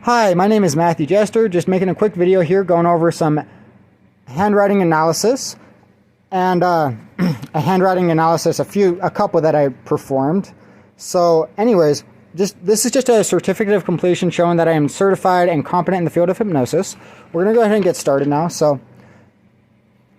Hi, my name is Matthew Jester, just making a quick video here going over some handwriting analysis and a handwriting analysis, a couple that I performed. So anyways, this is just a certificate of completion showing that I am certified and competent in the field of hypnosis. We're going to go ahead and get started now. So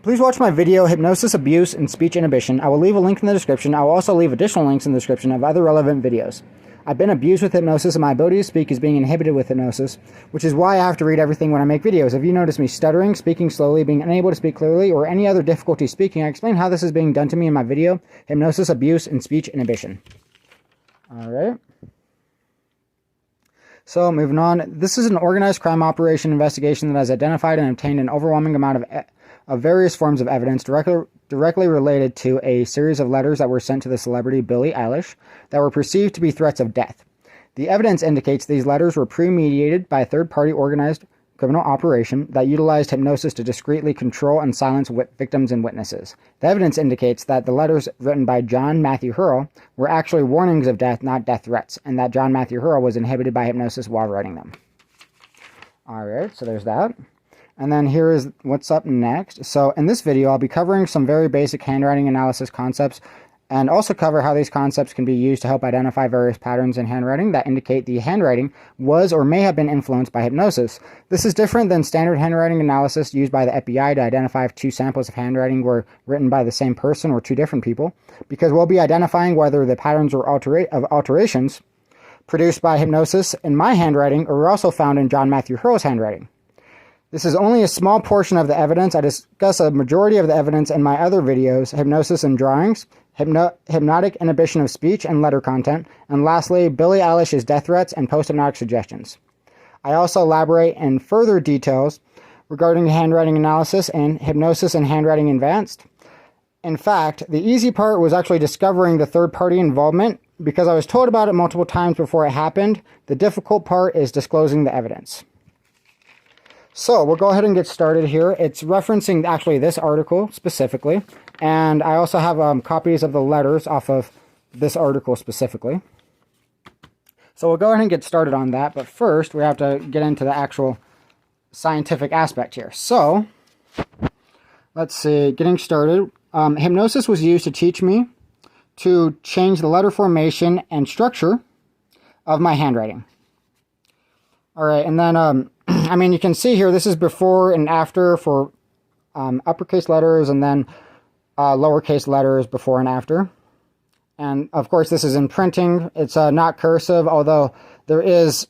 please watch my video, Hypnosis, Abuse, and Speech Inhibition. I will leave a link in the description. I will also leave additional links in the description of other relevant videos. I've been abused with hypnosis, and my ability to speak is being inhibited with hypnosis, which is why I have to read everything when I make videos. If you notice me stuttering, speaking slowly, being unable to speak clearly, or any other difficulty speaking, I explain how this is being done to me in my video, Hypnosis, Abuse, and Speech Inhibition. Alright. So, moving on. This is an organized crime operation investigation that has identified and obtained an overwhelming amount of various forms of evidence directly related to a series of letters that were sent to the celebrity Billie Eilish that were perceived to be threats of death. The evidence indicates these letters were premeditated by a third-party organized criminal operation that utilized hypnosis to discreetly control and silence victims and witnesses. The evidence indicates that the letters written by John Matthew Hurl were actually warnings of death, not death threats, and that John Matthew Hurl was inhibited by hypnosis while writing them. Alright, so there's that. And then here is what's up next. So in this video, I'll be covering some very basic handwriting analysis concepts and also cover how these concepts can be used to help identify various patterns in handwriting that indicate the handwriting was or may have been influenced by hypnosis. This is different than standard handwriting analysis used by the FBI to identify if two samples of handwriting were written by the same person or two different people, because we'll be identifying whether the patterns or alterations produced by hypnosis in my handwriting are also found in John Matthew Hurl's handwriting. This is only a small portion of the evidence. I discuss a majority of the evidence in my other videos, Hypnosis and Drawings, Hypnotic Inhibition of Speech and Letter Content, and lastly, Billie Eilish's Death Threats and Post-Hypnotic Suggestions. I also elaborate in further details regarding handwriting analysis and Hypnosis and Handwriting Advanced. In fact, the easy part was actually discovering the third-party involvement because I was told about it multiple times before it happened. The difficult part is disclosing the evidence. So we'll go ahead and get started here. It's referencing actually this article specifically, and I also have copies of the letters off of this article specifically. So we'll go ahead and get started on that, but first we have to get into the actual scientific aspect here. So let's see, getting started. Hypnosis was used to teach me to change the letter formation and structure of my handwriting. All right, and then I mean, you can see here, this is before and after for uppercase letters, and then lowercase letters before and after. And of course, this is in printing. It's not cursive, although there is,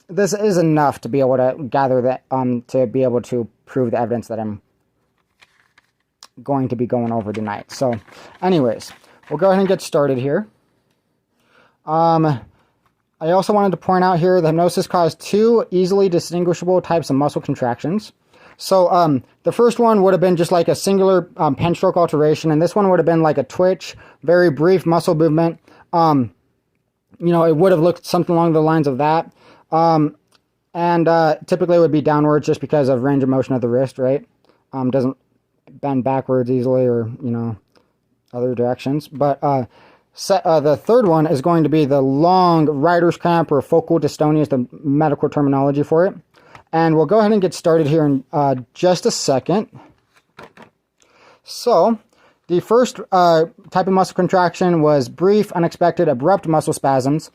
this is enough to be able to gather that, to be able to prove the evidence that I'm going to be going over tonight. So anyways, we'll go ahead and get started here. I also wanted to point out here that hypnosis caused two easily distinguishable types of muscle contractions. So the first one would have been just like a singular pen stroke alteration, and this one would have been like a twitch, very brief muscle movement. You know, it would have looked something along the lines of that. Typically it would be downwards just because of range of motion of the wrist, right? Doesn't bend backwards easily or, you know, other directions. But the third one is going to be the long writer's cramp, or focal dystonia is the medical terminology for it. And we'll go ahead and get started here in just a second. So the first type of muscle contraction was brief, unexpected, abrupt muscle spasms,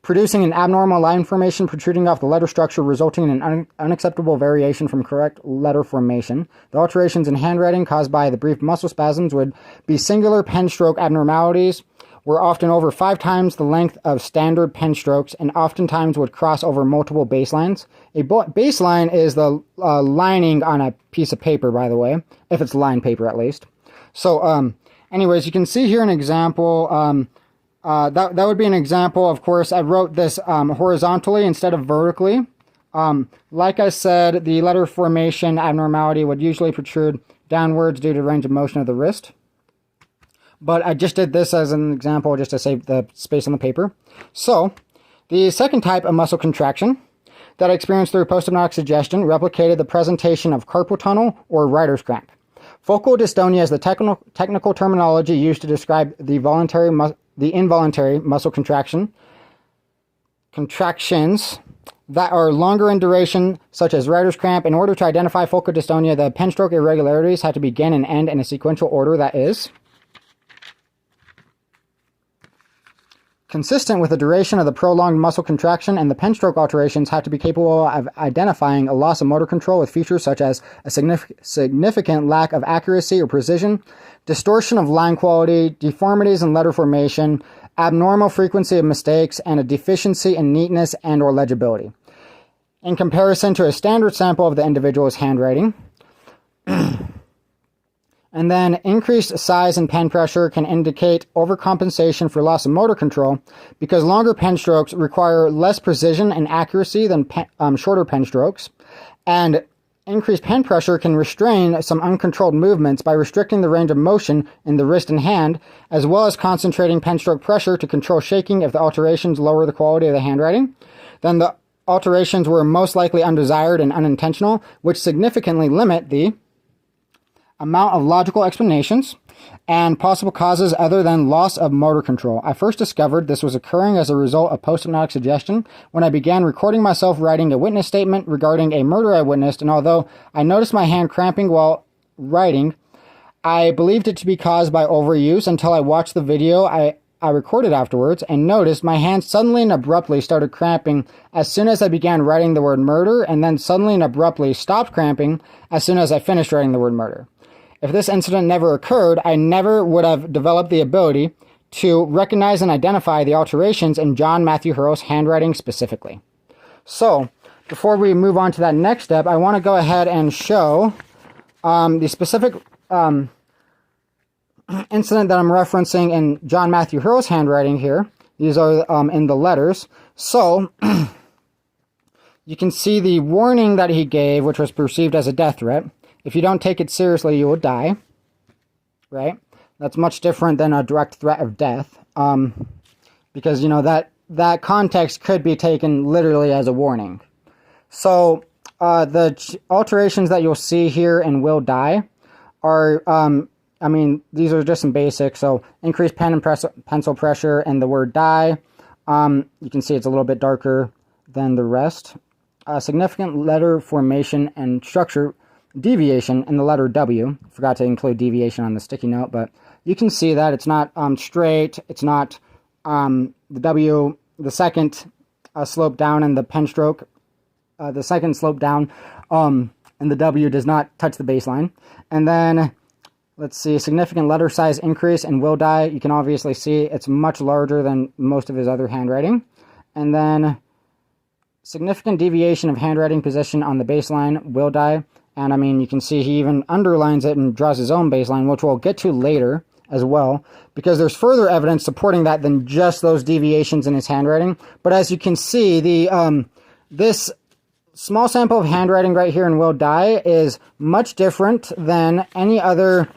producing an abnormal line formation protruding off the letter structure, resulting in an unacceptable variation from correct letter formation. The alterations in handwriting caused by the brief muscle spasms would be singular pen stroke abnormalities, were often over 5 times the length of standard pen strokes, and oftentimes would cross over multiple baselines. A baseline is the lining on a piece of paper, by the way, if it's lined paper at least. So anyways, you can see here an example. That would be an example. Of course, I wrote this horizontally instead of vertically. Like I said, the letter formation abnormality would usually protrude downwards due to range of motion of the wrist. But I just did this as an example just to save the space on the paper. So, the second type of muscle contraction that I experienced through post-hypnotic suggestion replicated the presentation of carpal tunnel or writer's cramp. Focal dystonia is the technical terminology used to describe the involuntary muscle contractions that are longer in duration, such as writer's cramp. In order to identify focal dystonia, the pen stroke irregularities have to begin and end in a sequential order that is consistent with the duration of the prolonged muscle contraction, and the pen stroke alterations have to be capable of identifying a loss of motor control with features such as a significant lack of accuracy or precision, distortion of line quality, deformities in letter formation, abnormal frequency of mistakes, and a deficiency in neatness and or legibility. In comparison to a standard sample of the individual's handwriting. And then increased size and pen pressure can indicate overcompensation for loss of motor control, because longer pen strokes require less precision and accuracy than shorter pen strokes. And increased pen pressure can restrain some uncontrolled movements by restricting the range of motion in the wrist and hand, as well as concentrating pen stroke pressure to control shaking. If the alterations lower the quality of the handwriting, then the alterations were most likely undesired and unintentional, which significantly limit the amount of logical explanations and possible causes other than loss of motor control. I first discovered this was occurring as a result of post-hypnotic suggestion when I began recording myself writing a witness statement regarding a murder I witnessed, and although I noticed my hand cramping while writing, I believed it to be caused by overuse until I watched the video I recorded afterwards and noticed my hand suddenly and abruptly started cramping as soon as I began writing the word murder, and then suddenly and abruptly stopped cramping as soon as I finished writing the word murder. If this incident never occurred, I never would have developed the ability to recognize and identify the alterations in John Matthew Hurl's handwriting specifically. So, before we move on to that next step, I want to go ahead and show the specific incident that I'm referencing in John Matthew Hurl's handwriting here. These are in the letters. So, you can see the warning that he gave, which was perceived as a death threat. If you don't take it seriously, you will die. Right? That's much different than a direct threat of death. Because, you know, that context could be taken literally as a warning. So, the alterations that you'll see here in will die are, I mean, these are just some basics. So, increased pen and pencil pressure and the word die. You can see it's a little bit darker than the rest. Significant letter formation and structure deviation in the letter W. Forgot to include deviation on the sticky note, but you can see that it's not straight. It's not the W, the second slope down in the pen stroke. The second slope down and the W does not touch the baseline. And then, let's see, significant letter size increase in will die. You can obviously see it's much larger than most of his other handwriting. And then significant deviation of handwriting position on the baseline will die. And I mean, you can see he even underlines it and draws his own baseline, which we'll get to later as well, because there's further evidence supporting that than just those deviations in his handwriting. But as you can see, the this small sample of handwriting right here in will die is much different than any other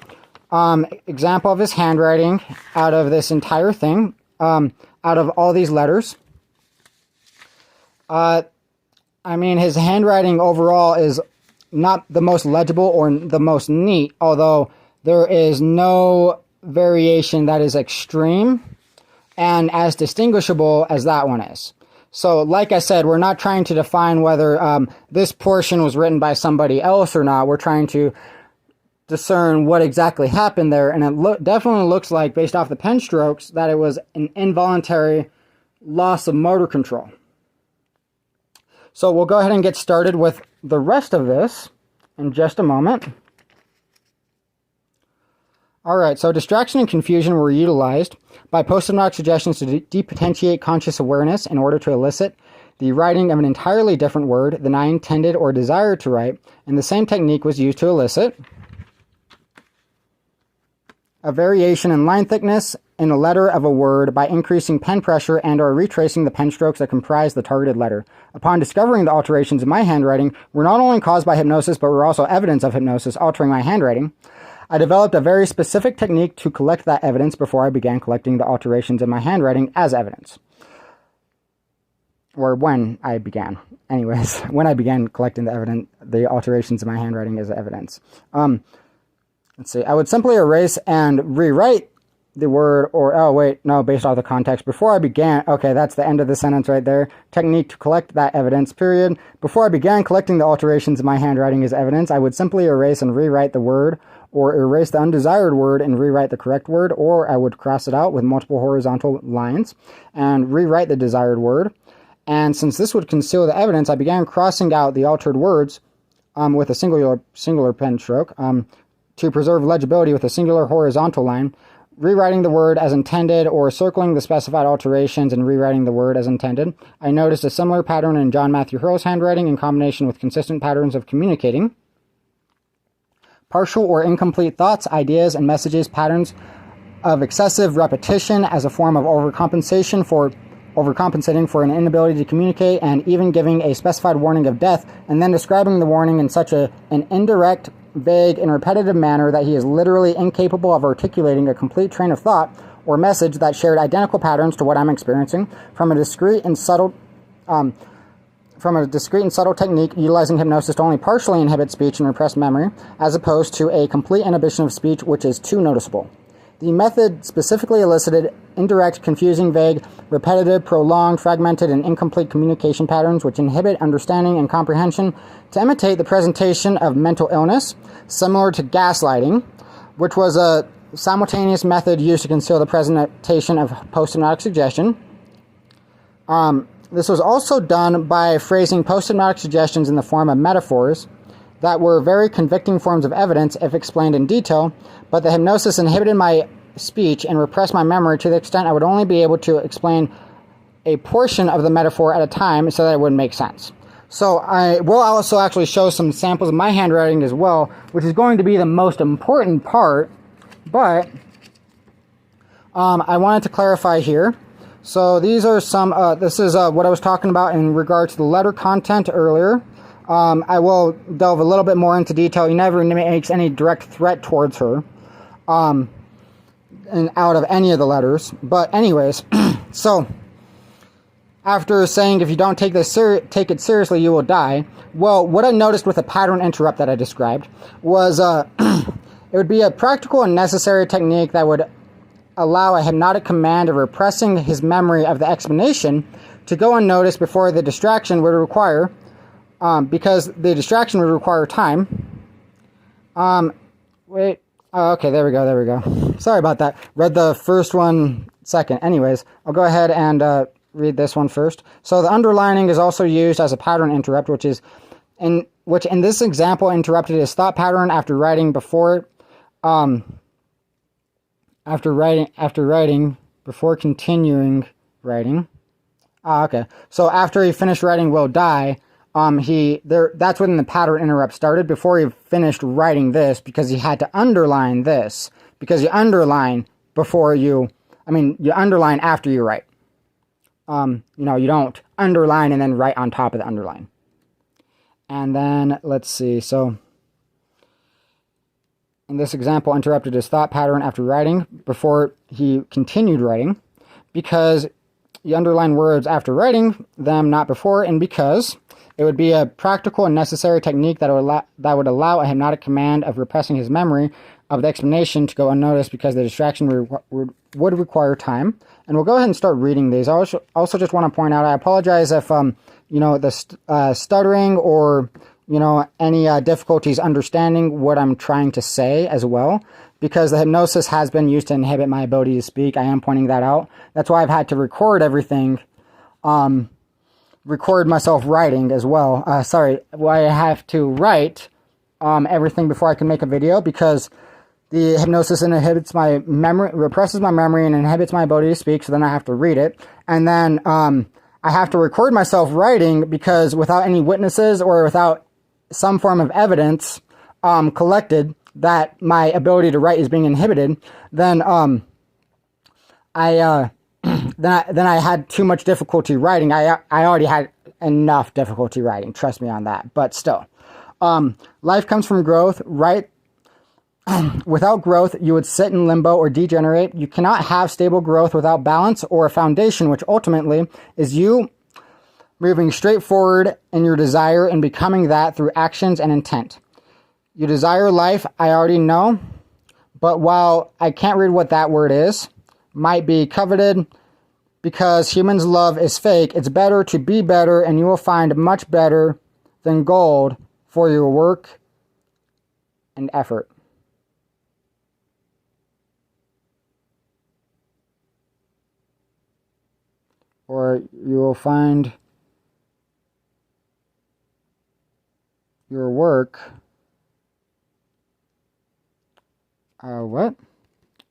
example of his handwriting out of this entire thing, out of all these letters. I mean, his handwriting overall is not the most legible or the most neat, although there is no variation that is extreme and as distinguishable as that one is. So, like I said, we're not trying to define whether this portion was written by somebody else or not. We're trying to discern what exactly happened there, and it definitely looks like, based off the pen strokes, that it was an involuntary loss of motor control. So we'll go ahead and get started with the rest of this in just a moment. Alright, so distraction and confusion were utilized by post-hypnotic suggestions to depotentiate conscious awareness in order to elicit the writing of an entirely different word than I intended or desired to write, and the same technique was used to elicit a variation in line thickness in a letter of a word by increasing pen pressure and or retracing the pen strokes that comprise the targeted letter. Upon discovering the alterations in my handwriting were not only caused by hypnosis, but were also evidence of hypnosis altering my handwriting, I developed a very specific technique to collect that evidence before I began collecting the alterations in my handwriting as evidence. Or when I began. Anyways, when I began collecting the alterations in my handwriting as evidence. Let's see, I would simply erase and rewrite the word or, oh wait, no, based off the context. Before I began, okay, that's the end of the sentence right there. Technique to collect that evidence, period. Before I began collecting the alterations in my handwriting as evidence, I would simply erase and rewrite the word, or erase the undesired word and rewrite the correct word, or I would cross it out with multiple horizontal lines and rewrite the desired word. And since this would conceal the evidence, I began crossing out the altered words with a singular pen stroke to preserve legibility with a singular horizontal line, rewriting the word as intended or circling the specified alterations and rewriting the word as intended. I noticed a similar pattern in John Matthew Hurl's handwriting in combination with consistent patterns of communicating partial or incomplete thoughts, ideas, and messages, patterns of excessive repetition as a form of overcompensating for an inability to communicate, and even giving a specified warning of death and then describing the warning in such an indirect, vague, and repetitive manner that he is literally incapable of articulating a complete train of thought or message that shared identical patterns to what I'm experiencing from a discrete and subtle technique utilizing hypnosis to only partially inhibit speech and repress memory, as opposed to a complete inhibition of speech, which is too noticeable. The method specifically elicited indirect, confusing, vague, repetitive, prolonged, fragmented, and incomplete communication patterns which inhibit understanding and comprehension to imitate the presentation of mental illness, similar to gaslighting, which was a simultaneous method used to conceal the presentation of post-hypnotic suggestion. This was also done by phrasing post-hypnotic suggestions in the form of metaphors that were very convicting forms of evidence if explained in detail, but the hypnosis inhibited my speech and repressed my memory to the extent I would only be able to explain a portion of the metaphor at a time so that it would make sense. So I will also actually show some samples of my handwriting as well, which is going to be the most important part, but I wanted to clarify here. So these are some, this is what I was talking about in regard to the letter content earlier. I will delve a little bit more into detail. He never makes any direct threat towards her and out of any of the letters. But anyways, so after saying if you don't take it seriously, you will die. Well, what I noticed with the pattern interrupt that I described was it would be a practical and necessary technique that would allow a hypnotic command of repressing his memory of the explanation to go unnoticed before the distraction would require, because the distraction would require time. Wait. Oh, okay, there we go. Sorry about that. Read the first one second. Anyways, I'll go ahead and read this one first. So the underlining is also used as a pattern interrupt, which in this example interrupted his thought pattern after writing before continuing writing. Okay. So after he finished writing will die, that's when the pattern interrupt started, before he finished writing this, because he had to underline this, because you underline you underline after you write. You don't underline and then write on top of the underline. And then let's see. So in this example, interrupted his thought pattern after writing before he continued writing, because you underline words after writing them, not before, and because it would be a practical and necessary technique that would allow a hypnotic command of repressing his memory of the explanation to go unnoticed, because the distraction would require time. And we'll go ahead and start reading these. I also just want to point out, I apologize if the stuttering or any difficulties understanding what I'm trying to say as well, because the hypnosis has been used to inhibit my ability to speak. I am pointing that out. That's why I've had to record everything, record myself writing as well. I have to write everything before I can make a video, because the hypnosis inhibits my memory, represses my memory, and inhibits my ability to speak, so then I have to read it. And then I have to record myself writing, because without any witnesses or without some form of evidence collected that my ability to write is being inhibited, then I had too much difficulty writing. I already had enough difficulty writing, trust me on that. But still, life comes from growth, right? Without growth, you would sit in limbo or degenerate. You cannot have stable growth without balance or a foundation, which ultimately is you moving straight forward in your desire and becoming that through actions and intent. You desire life, I already know, but while I can't read what that word is, might be coveted because humans' love is fake. It's better to be better, and you will find much better than gold for your work and effort. Or you will find your work. What?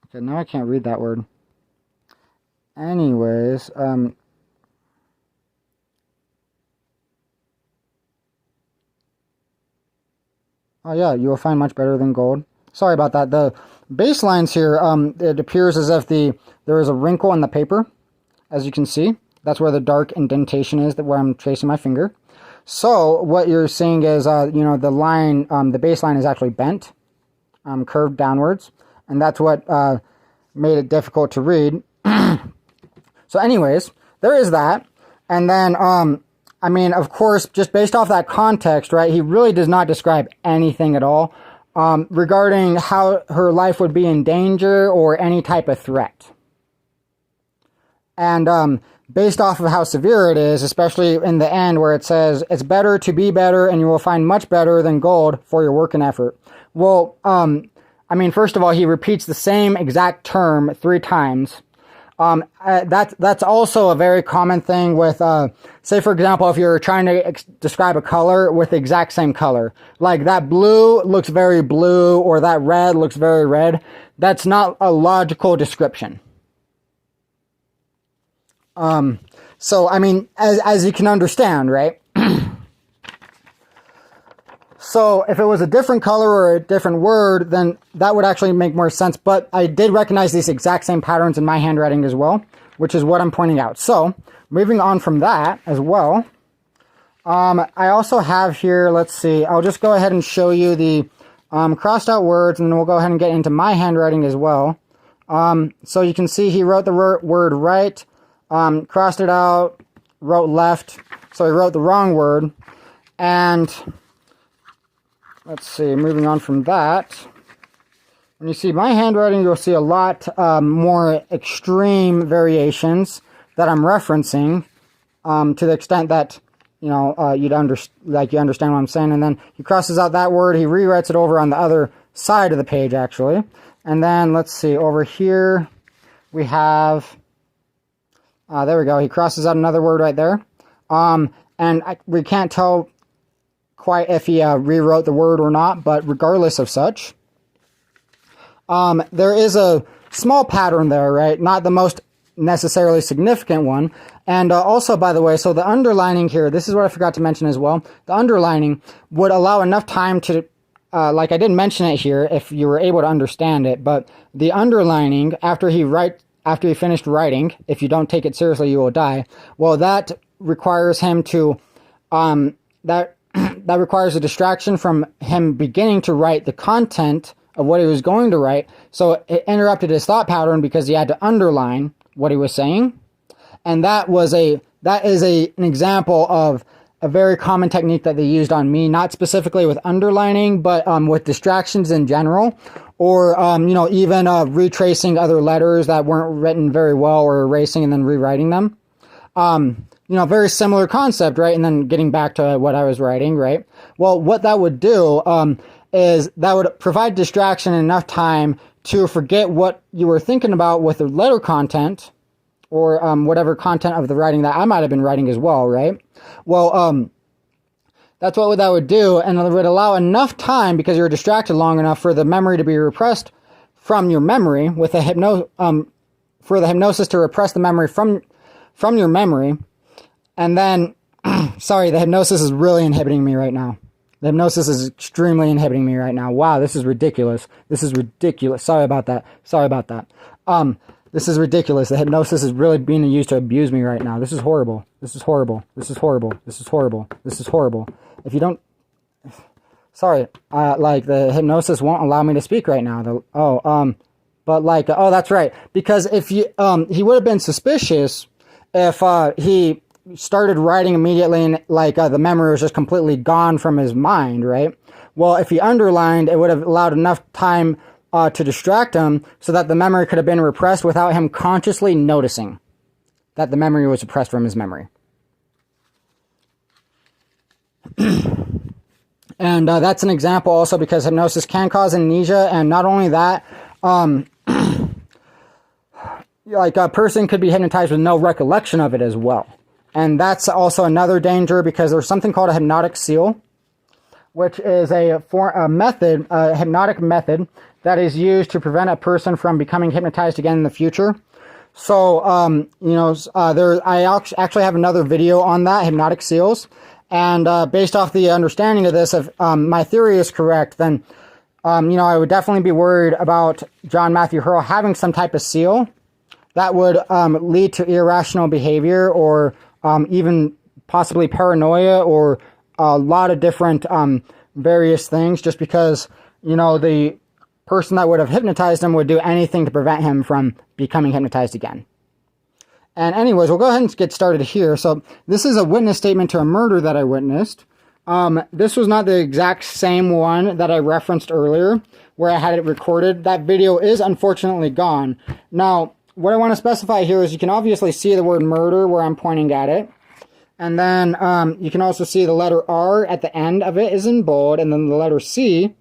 Okay, now I can't read that word. Anyways, oh yeah, you will find much better than gold. Sorry about that. The baselines here, it appears as if there is a wrinkle in the paper, as you can see. That's where the dark indentation is, where I'm tracing my finger. So what you're seeing is, the line, the baseline is actually bent, curved downwards, and that's what made it difficult to read. So anyways, there is that. And then, I mean, of course, just based off that context, right, he really does not describe anything at all regarding how her life would be in danger or any type of threat. And based off of how severe it is, especially in the end where it says, it's better to be better and you will find much better than gold for your work and effort. Well, I mean, first of all, he repeats the same exact term 3 times. That's also a very common thing with, say, for example, if you're trying to describe a color with the exact same color. Like that blue looks very blue or that red looks very red. That's not a logical description. So, I mean, as you can understand, right? So if it was a different color or a different word, then that would actually make more sense. But I did recognize these exact same patterns in my handwriting as well, which is what I'm pointing out. So moving on from that as well, I also have here, let's see, I'll just go ahead and show you the crossed out words, and then we'll go ahead and get into my handwriting as well. So you can see he wrote the word right, crossed it out, wrote left, so he wrote the wrong word. And let's see, moving on from that, when you see my handwriting, you'll see a lot more extreme variations that I'm referencing to the extent that, you understand what I'm saying. And then he crosses out that word, he rewrites it over on the other side of the page, actually. And then, let's see, over here, we have, there we go, he crosses out another word right there. We can't tell quite if he rewrote the word or not, but regardless of such, there is a small pattern there, right? Not the most necessarily significant one. And also, by the way, so the underlining here, this is what I forgot to mention as well. The underlining would allow enough time to, like I didn't mention it here if you were able to understand it, but the underlining after he finished writing, if you don't take it seriously, you will die. Well, that requires him to, that requires a distraction from him beginning to write the content of what he was going to write. So it interrupted his thought pattern because he had to underline what he was saying. And that is an example of a very common technique that they used on me, not specifically with underlining, but with distractions in general, or even retracing other letters that weren't written very well, or erasing and then rewriting them. Very similar concept, right? And then getting back to what I was writing, right? Well, what that would do is that would provide distraction enough time to forget what you were thinking about with the letter content, or whatever content of the writing that I might have been writing as well, right? Well, that's what that would do, and it would allow enough time, because you're distracted long enough, for the memory to be repressed from your memory, with for the hypnosis to repress the memory from your memory. And then, sorry, the hypnosis is really inhibiting me right now. The hypnosis is extremely inhibiting me right now. Wow, this is ridiculous. This is ridiculous. Sorry about that. This is ridiculous. The hypnosis is really being used to abuse me right now. This is horrible. This is horrible. This is horrible. This is horrible. This is horrible. If you don't... Sorry. The hypnosis won't allow me to speak right now. Oh, that's right. Because if you... he would have been suspicious if he started writing immediately and the memory was just completely gone from his mind, right? Well, if he underlined, it would have allowed enough time to distract him so that the memory could have been repressed without him consciously noticing that the memory was suppressed from his memory. And that's an example also because hypnosis can cause amnesia, and not only that, like a person could be hypnotized with no recollection of it as well. And that's also another danger because there's something called a hypnotic seal, which is a hypnotic method that is used to prevent a person from becoming hypnotized again in the future. So, I actually have another video on that, hypnotic seals. And based off the understanding of this, if my theory is correct, then, I would definitely be worried about John Matthew Hurl having some type of seal that would lead to irrational behavior or even possibly paranoia or a lot of different various things, just because, the person that would have hypnotized him would do anything to prevent him from becoming hypnotized again. And anyways, we'll go ahead and get started here. So this is a witness statement to a murder that I witnessed. This was not the exact same one that I referenced earlier, where I had it recorded. That video is unfortunately gone. Now, what I want to specify here is you can obviously see the word murder where I'm pointing at it. And then you can also see the letter R at the end of it is in bold, and then the letter C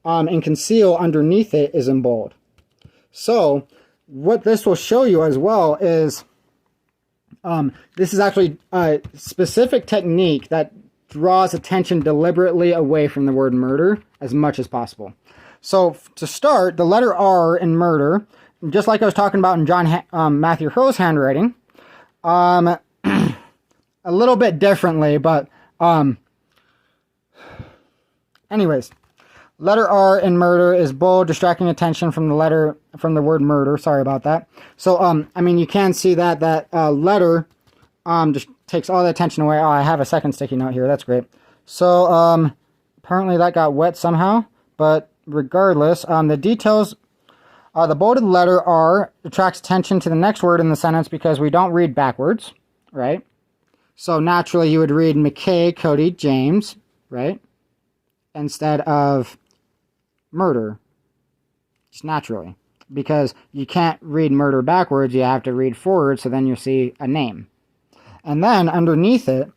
and conceal underneath it is in bold. So what this will show you as well is this is actually a specific technique that draws attention deliberately away from the word murder as much as possible. So to start, the letter R in murder, just like I was talking about in John Matthew Hurl's handwriting, a little bit differently, but anyways, letter R in murder is bold, distracting attention from the word murder. Sorry about that. So you can see that letter just takes all the attention away. Oh, I have a second sticky note here. That's great. So apparently that got wet somehow, but regardless, the details. The bolded letter R attracts attention to the next word in the sentence because we don't read backwards, right? So naturally you would read McKay, Cody, James, right? Instead of murder. Just naturally. Because you can't read murder backwards, you have to read forward, so then you see a name. And then underneath it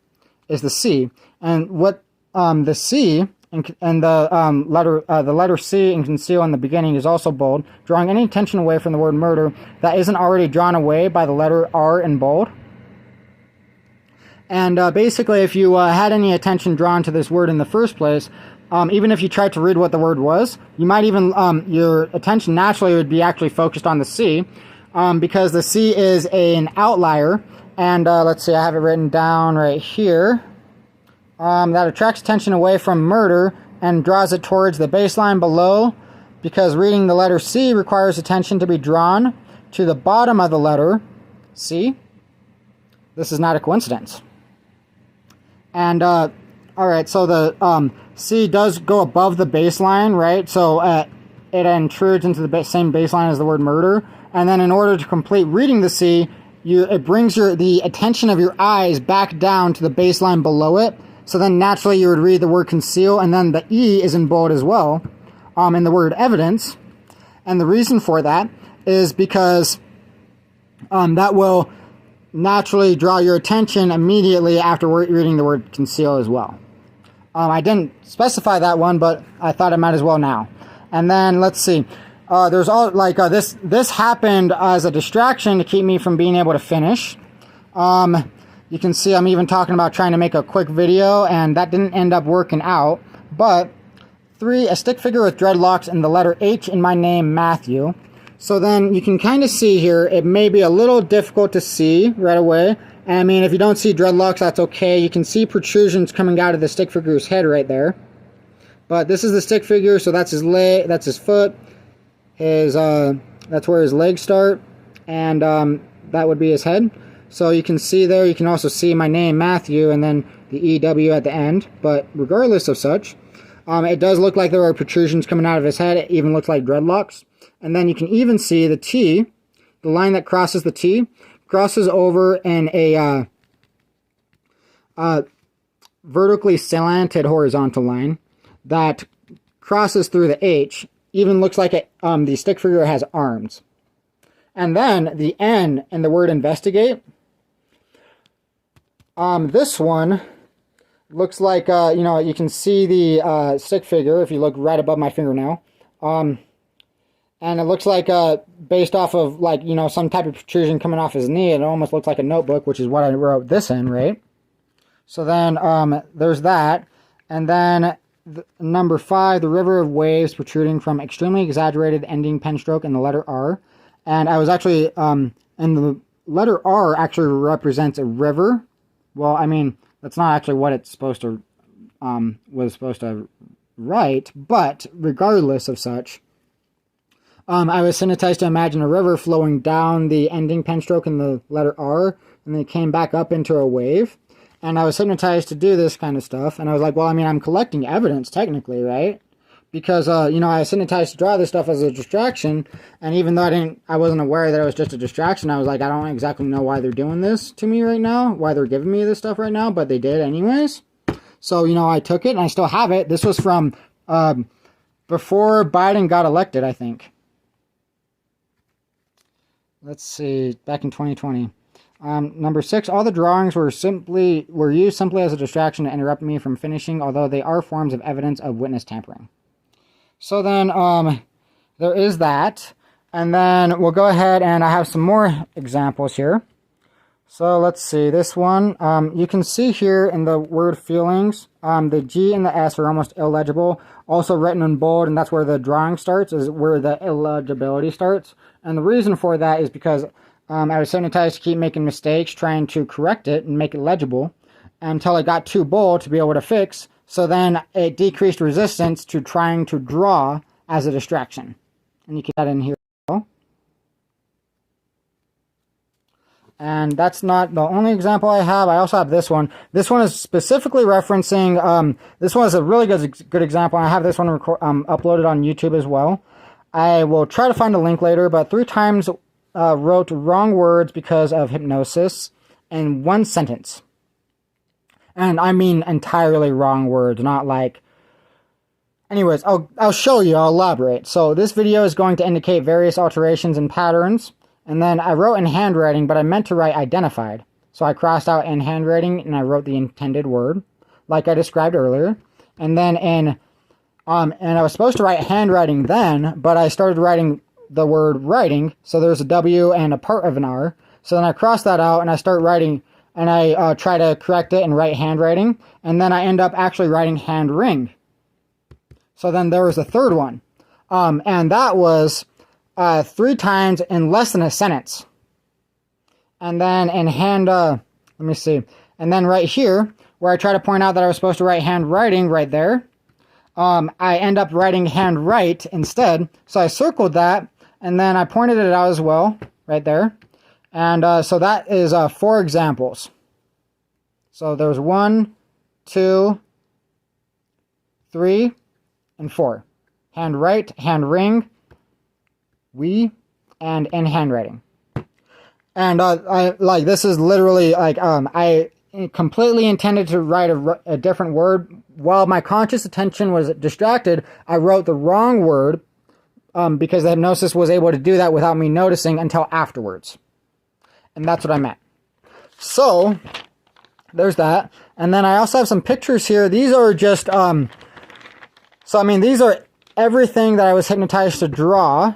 is the C. And what the C and the letter C and conceal in the beginning is also bold, drawing any attention away from the word murder that isn't already drawn away by the letter R in bold. And basically, if you had any attention drawn to this word in the first place, even if you tried to read what the word was, you might even, your attention naturally would be actually focused on the C, because the C is an outlier. And let's see, I have it written down right here. That attracts attention away from murder and draws it towards the baseline below, because reading the letter C requires attention to be drawn to the bottom of the letter C. This is not a coincidence. And, alright, so the C does go above the baseline, right? So it intrudes into the same baseline as the word murder. And then in order to complete reading the C, it brings the attention of your eyes back down to the baseline below it. So then naturally you would read the word conceal, and then the E is in bold as well in the word evidence. And the reason for that is because that will naturally draw your attention immediately after reading the word conceal as well. I didn't specify that one, but I thought I might as well now. And then let's see. There's all like this happened as a distraction to keep me from being able to finish. You can see I'm even talking about trying to make a quick video, and that didn't end up working out. But 3, a stick figure with dreadlocks and the letter H in my name, Matthew. So then you can kind of see here, it may be a little difficult to see right away. And I mean, if you don't see dreadlocks, that's okay. You can see protrusions coming out of the stick figure's head right there. But this is the stick figure, so that's his leg, that's his foot. That's where his legs start, and that would be his head. So you can see there, you can also see my name, Matthew, and then the EW at the end. But regardless of such, it does look like there are protrusions coming out of his head. It even looks like dreadlocks. And then you can even see the T, the line that crosses the T, crosses over in a vertically slanted horizontal line that crosses through the H even looks like the stick figure has arms. And then the N in the word investigate, this one looks like, you know, you can see the stick figure if you look right above my fingernail. And it looks like, based off of, like, you know, some type of protrusion coming off his knee, it almost looks like a notebook, which is what I wrote this in, right? So then, there's that. And then, number 5, the river of waves protruding from extremely exaggerated ending pen stroke in the letter R. And I was actually, and the letter R actually represents a river. Well, I mean, that's not actually what it's supposed to, was supposed to write, but regardless of such, I was hypnotized to imagine a river flowing down the ending pen stroke in the letter R, and then it came back up into a wave. And I was hypnotized to do this kind of stuff, and I was like, well, I mean, I'm collecting evidence, technically, right? Because, you know, I was hypnotized to draw this stuff as a distraction, and even though I wasn't aware that it was just a distraction, I was like, I don't exactly know why they're doing this to me right now, why they're giving me this stuff right now, but they did anyways. So, you know, I took it, and I still have it. This was from before Biden got elected, I think. Let's see, back in 2020. Number 6, all the drawings were used simply as a distraction to interrupt me from finishing, although they are forms of evidence of witness tampering. So then, there is that. And then we'll go ahead and I have some more examples here. So let's see, this one, you can see here in the word feelings, the G and the S are almost illegible, also written in bold, and that's where the drawing starts, is where the illegibility starts. And the reason for that is because I was hypnotized to keep making mistakes, trying to correct it and make it legible, until it got too bold to be able to fix. So then it decreased resistance to trying to draw as a distraction. And you can add in here. And that's not the only example I have. I also have this one. This one is specifically referencing, this one is a really good example. And I have this one uploaded on YouTube as well. I will try to find a link later, but 3 times wrote wrong words because of hypnosis in 1 sentence. And I mean entirely wrong words, not like... Anyways, I'll show you, I'll elaborate. So this video is going to indicate various alterations and patterns. And then I wrote in handwriting, but I meant to write identified. So I crossed out in handwriting and I wrote the intended word, like I described earlier. And then and I was supposed to write handwriting then, but I started writing the word writing. So there's a W and a part of an R. So then I crossed that out and I start writing, and I try to correct it and write handwriting. And then I end up actually writing hand ring. So then there was a third one. And that was 3 times in less than a sentence. And then in let me see. And then right here, where I try to point out that I was supposed to write handwriting right there, I end up writing handwrite instead. So I circled that, and then I pointed it out as well, right there. And so that is 4 examples. So there's 1, 2, 3, and 4. Handwrite, hand ring, and in handwriting. And I like, this is literally like, I completely intended to write a different word. While my conscious attention was distracted, I wrote the wrong word because the hypnosis was able to do that without me noticing until afterwards. And that's what I meant. So there's that. And then I also have some pictures here. These are just, so I mean, these are everything that I was hypnotized to draw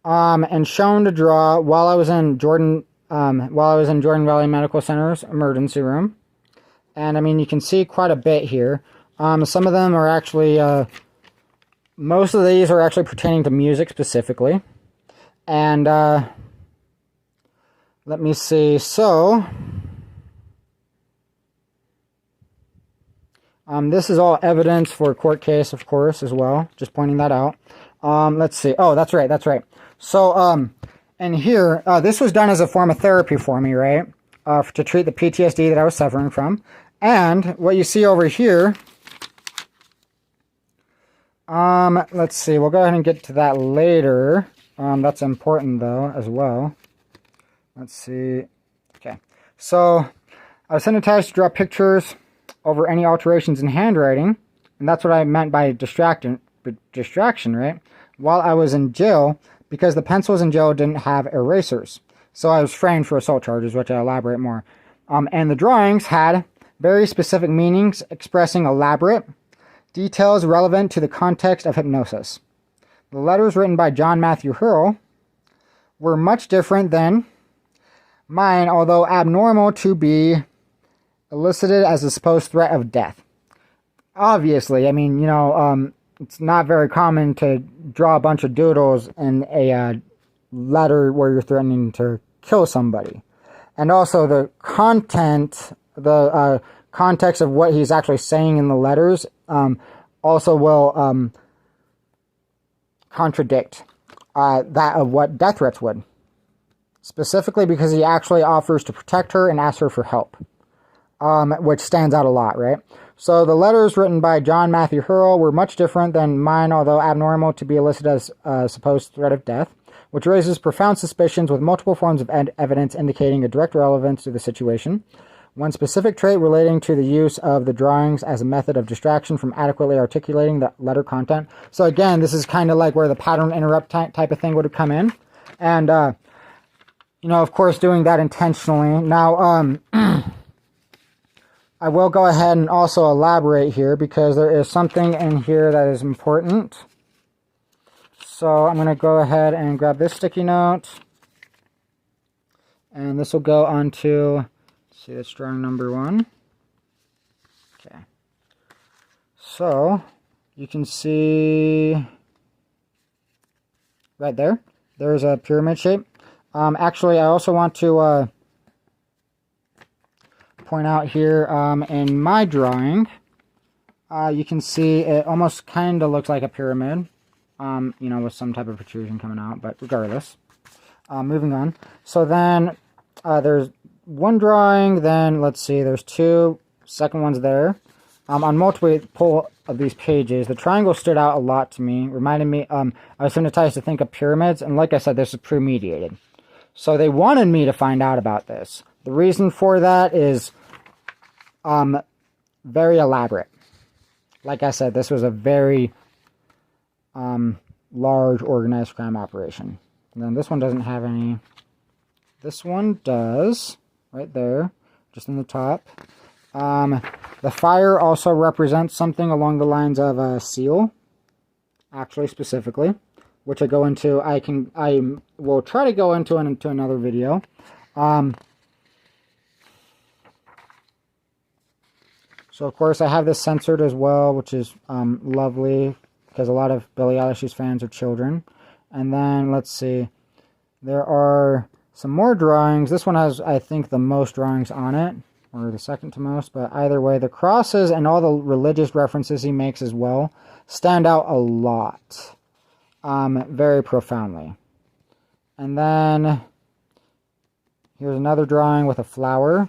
and shown to draw while I was in Jordan Valley Medical Center's emergency room. And I mean, you can see quite a bit here. Some of them are actually, most of these are actually pertaining to music specifically. And let me see. So this is all evidence for a court case, of course, as well. Just pointing that out. Let's see. Oh, that's right. So, and here, this was done as a form of therapy for me, right? To treat the PTSD that I was suffering from. And what you see over here, let's see, we'll go ahead and get to that later. That's important, though, as well. Let's see. Okay. So, I was hypnotized to draw pictures over any alterations in handwriting. And that's what I meant by distraction, right? while I was in jail because the pencils in jail didn't have erasers. So I was framed for assault charges, which I'll elaborate more. And the drawings had very specific meanings expressing elaborate details relevant to the context of hypnosis. The letters written by John Matthew Hurl were much different than mine, although abnormal to be elicited as a supposed threat of death. Obviously, I mean, it's not very common to draw a bunch of doodles in a letter where you're threatening to kill somebody. And also the content, the context of what he's actually saying in the letters also will contradict that of what death threats would. Specifically because he actually offers to protect her and asks her for help, which stands out a lot, right? So the letters written by John Matthew Hurl were much different than mine, although abnormal to be elicited as a supposed threat of death, which raises profound suspicions with multiple forms of evidence indicating a direct relevance to the situation. One specific trait relating to the use of the drawings as a method of distraction from adequately articulating the letter content. So again, this is kind of like where the pattern interrupt type of thing would have come in. And, of course, doing that intentionally. Now, I will go ahead and also elaborate here because there is something in here that is important. So I'm going to go ahead and grab this sticky note. And this will go onto, let's see, that's drawing number 1. Okay. So you can see right there, there's a pyramid shape. Actually, I also want to point out here in my drawing, you can see it almost kind of looks like a pyramid, with some type of protrusion coming out, but regardless. Moving on. So then there's one drawing, then let's see, there's 2, second one's there. On multiple of these pages, the triangle stood out a lot to me, reminded me, I was hypnotized to think of pyramids, and like I said, this is premeditated. So they wanted me to find out about this. The reason for that is very elaborate. Like I said, this was a very large organized crime operation. And then this one doesn't have any. This one does, right there, just in the top. The fire also represents something along the lines of a seal, actually specifically, which I go into. I will try to go into another video. So of course I have this censored as well, which is lovely because a lot of Billie Eilish's fans are children. And then let's see, there are some more drawings. This one has, I think, the most drawings on it, or the second to most, but either way, the crosses and all the religious references he makes as well stand out a lot, very profoundly. And then here's another drawing with a flower,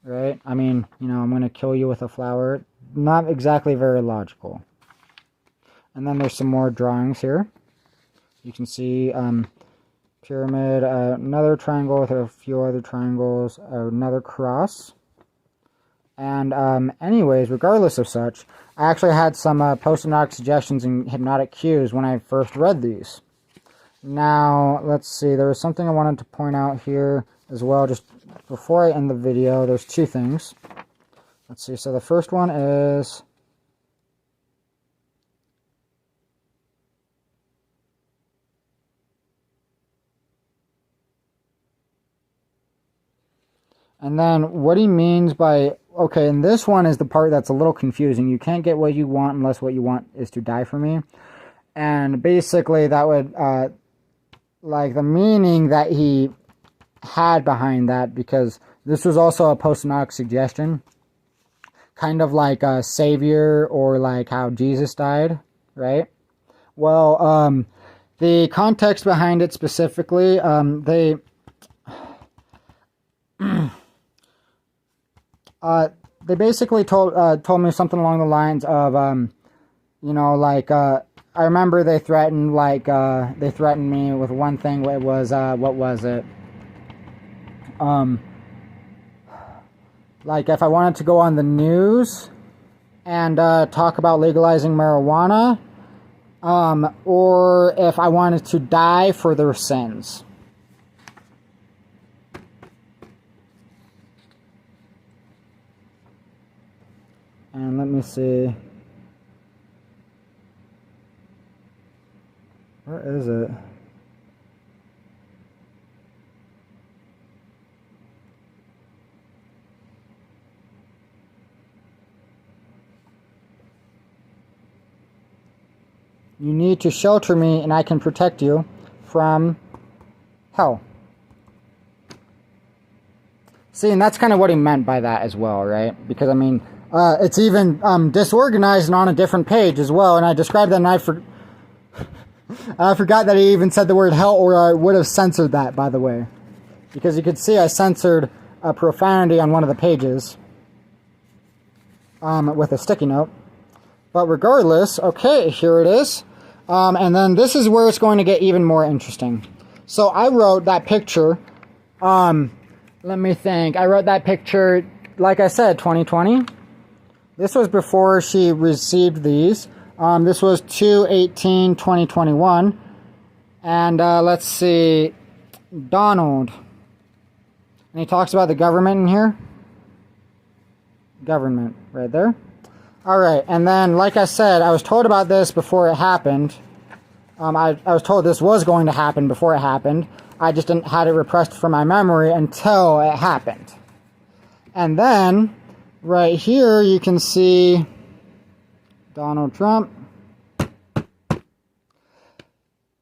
right? I mean, I'm going to kill you with a flower. Not exactly very logical. And then there's some more drawings here. You can see pyramid, another triangle with a few other triangles, another cross. And anyways, regardless of such, I actually had some post-hypnotic suggestions and hypnotic cues when I first read these. Now, let's see, there was something I wanted to point out here as well, just before I end the video. There's 2 things. Let's see, so the first one is... And then what he means by, okay, and this one is the part that's a little confusing. You can't get what you want unless what you want is to die for me. And basically that would, like the meaning that he had behind that, because this was also a post-hypnotic suggestion. Kind of like a savior, or like how Jesus died, right? Well, the context behind it specifically, they basically told me something along the lines of, I remember they threatened me with one thing. It was, what was it? Like if I wanted to go on the news and talk about legalizing marijuana, or if I wanted to die for their sins. And let me see. Where is it? You need to shelter me and I can protect you from hell. See, and that's kind of what he meant by that as well, right? Because, I mean, it's even disorganized and on a different page as well. And I described that and I forgot that he even said the word hell, or I would have censored that, by the way. Because you could see I censored a profanity on one of the pages with a sticky note. But regardless, okay, here it is. And then this is where it's going to get even more interesting. So I wrote that picture, let me think. I wrote that picture, like I said, 2020. This was before she received these. This was 2/18/2021. And let's see, Donald. And he talks about the government in here. Government, right there. Alright, and then, like I said, I was told about this before it happened. I was told this was going to happen before it happened. I just didn't had it repressed from my memory until it happened. And then, right here, you can see Donald Trump.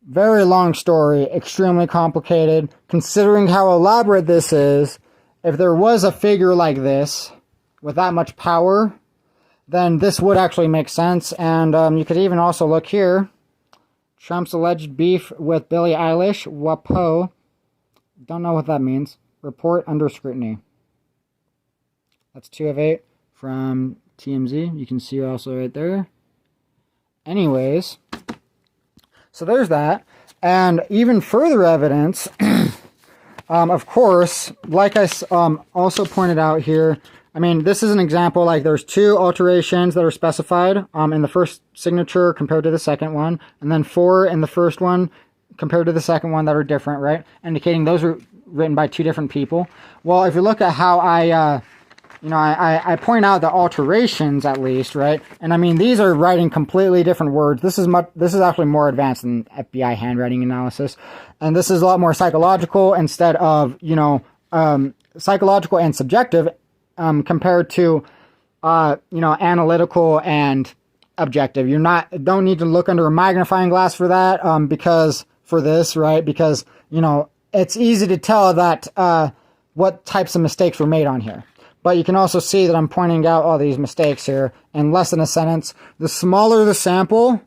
Very long story, extremely complicated. Considering how elaborate this is, if there was a figure like this, with that much power, then this would actually make sense. And you could even also look here. Trump's alleged beef with Billie Eilish. WAPO. Don't know what that means. Report under scrutiny. That's 2 of 8 from TMZ. You can see also right there. Anyways. So there's that. And even further evidence. Of course, like I also pointed out here, I mean, this is an example, like there's 2 alterations that are specified in the first signature compared to the second one, and then 4 in the first one compared to the second one that are different, right? Indicating those are written by 2 different people. Well, if you look at how I point out the alterations at least, right? And I mean, these are writing completely different words. This is actually more advanced than FBI handwriting analysis, and this is a lot more psychological instead of psychological and subjective. Compared to, analytical and objective. Don't need to look under a magnifying glass for that, for this, right? Because, it's easy to tell that, what types of mistakes were made on here. But you can also see that I'm pointing out all these mistakes here in less than a sentence. The smaller the sample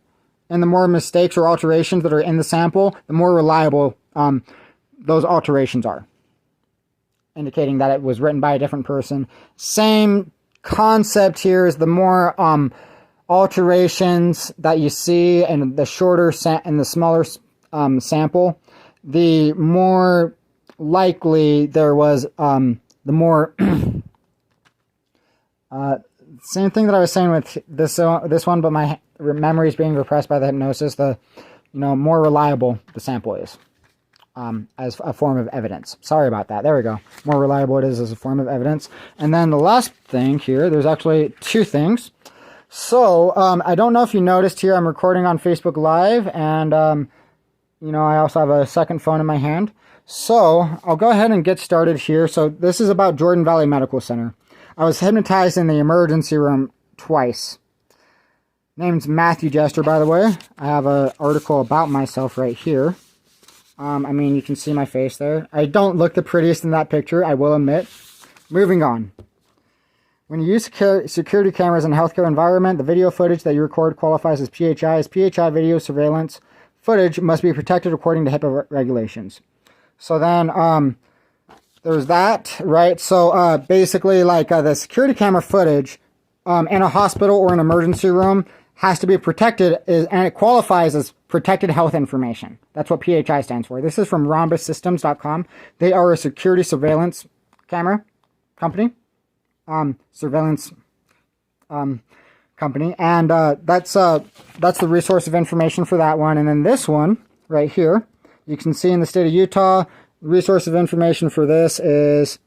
and the more mistakes or alterations that are in the sample, the more reliable, those alterations are. Indicating that it was written by a different person. Same concept here is the more alterations that you see and the shorter and the smaller sample, the more likely there was, the more same thing that I was saying with this one, but my memory is being repressed by the hypnosis, the more reliable the sample is. As a form of evidence. Sorry about that. There we go. More reliable it is as a form of evidence. And then the last thing here, there's actually 2 things. So, I don't know if you noticed here, I'm recording on Facebook Live, and, I also have a second phone in my hand. So, I'll go ahead and get started here. So, this is about Jordan Valley Medical Center. I was hypnotized in the emergency room twice. Name's Matthew Jester, by the way. I have an article about myself right here. You can see my face there. I don't look the prettiest in that picture, I will admit. Moving on. When you use security cameras in a healthcare environment, the video footage that you record qualifies as PHI. As PHI video surveillance footage must be protected according to HIPAA regulations. So then, there's that, right? So, basically, like, the security camera footage in a hospital or an emergency room has to be protected, and it qualifies as protected health information. That's what PHI stands for. This is from rhombussystems.com. They are a security surveillance camera company. Surveillance company, and that's the resource of information for that one. And then this one right here, you can see in the state of Utah, resource of information for this is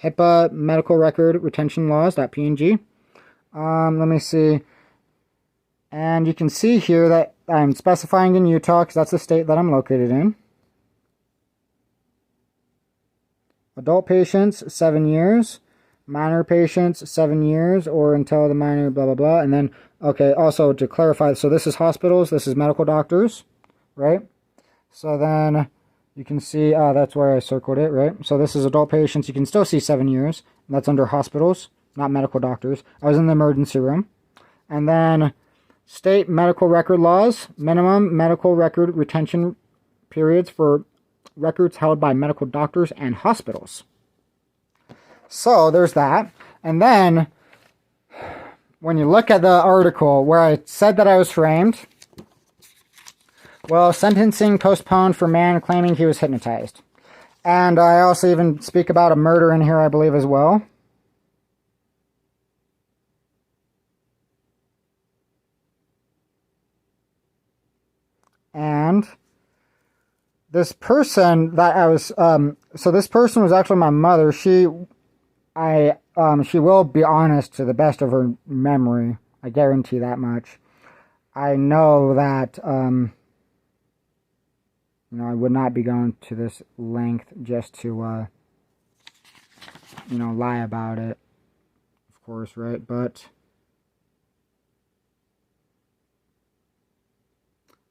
HIPAA medical record retention laws.png. Let me see. And you can see here that I'm specifying in Utah because that's the state that I'm located in. Adult patients, 7 years. Minor patients, 7 years or until the minor blah, blah, blah. And then, okay, also to clarify, so this is hospitals, this is medical doctors, right? So then you can see, that's where I circled it, right? So this is adult patients. You can still see 7 years. That's under hospitals, not medical doctors. I was in the emergency room. And then state medical record laws, minimum medical record retention periods for records held by medical doctors and hospitals. So there's that. And then when you look at the article where I said that I was framed, well, sentencing postponed for man claiming he was hypnotized. And I also even speak about a murder in here, I believe, as well. And this person that I was, so this person was actually my mother. She will be honest to the best of her memory. I guarantee that much. I know that, I would not be going to this length just to, lie about it, of course, right? But,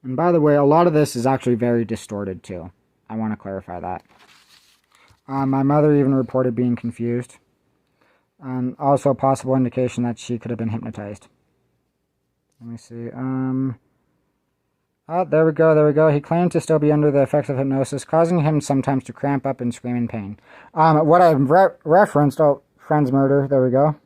and by the way, a lot of this is actually very distorted too. I want to clarify that. My mother even reported being confused. Also a possible indication that she could have been hypnotized. Let me see. Oh, there we go. He claimed to still be under the effects of hypnosis, causing him sometimes to cramp up and scream in pain. What I referenced, friend's murder, there we go.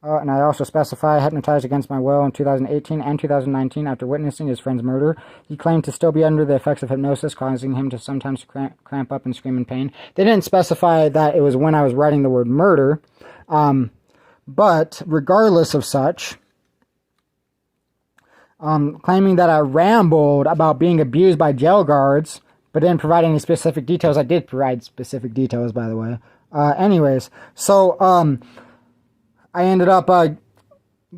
And I also specify hypnotized against my will in 2018 and 2019 after witnessing his friend's murder. He claimed to still be under the effects of hypnosis, causing him to sometimes cramp up and scream in pain. They didn't specify that it was when I was writing the word murder. But regardless of such, claiming that I rambled about being abused by jail guards, but didn't provide any specific details. I did provide specific details, by the way. Anyways, so I ended up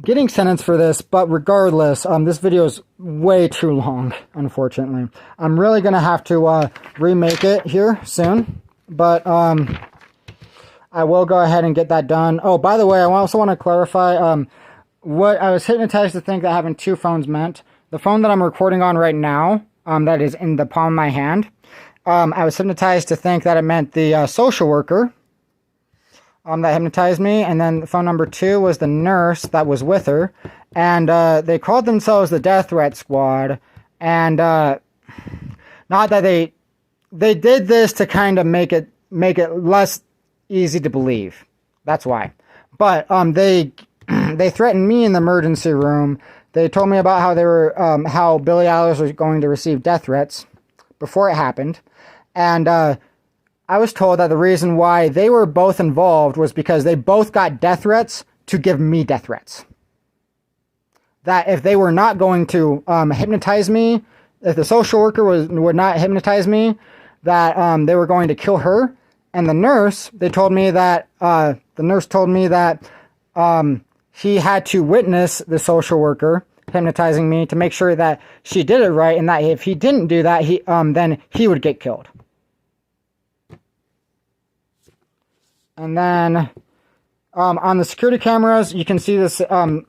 getting sentenced for this, but regardless, this video is way too long, unfortunately. I'm really going to have to remake it here soon, but I will go ahead and get that done. Oh, by the way, I also want to clarify what I was hypnotized to think that having two phones meant. The phone that I'm recording on right now, that is in the palm of my hand, I was hypnotized to think that it meant the social worker that hypnotized me, and then phone number 2 was the nurse that was with her, and they called themselves the Death Threat Squad, and not that they did this to kind of make it less easy to believe. That's why. But they threatened me in the emergency room. They told me about how Billy Eilish was going to receive death threats before it happened, and I was told that the reason why they were both involved was because they both got death threats to give me death threats. That if they were not going to hypnotize me, if the social worker would not hypnotize me, that they were going to kill her. And the nurse, told me that he had to witness the social worker hypnotizing me to make sure that she did it right, and that if he didn't do that, then he would get killed. And then on the security cameras, you can see this. You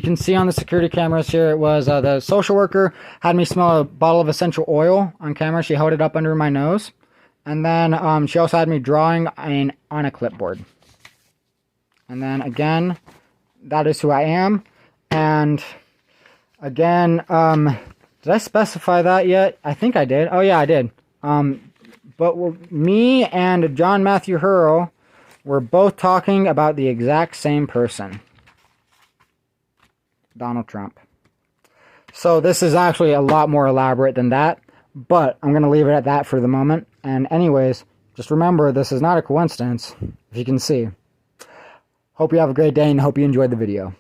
can see on the security cameras here, it was the social worker had me smell a bottle of essential oil on camera. She held it up under my nose, and then she also had me drawing on a clipboard. And then again, that is who I am. And again, did I specify that yet? I think I did. Oh yeah, I did. But me and John Matthew Hurl were both talking about the exact same person. Donald Trump. So this is actually a lot more elaborate than that, but I'm going to leave it at that for the moment. And anyways, just remember, this is not a coincidence, if you can see. Hope you have a great day and hope you enjoyed the video.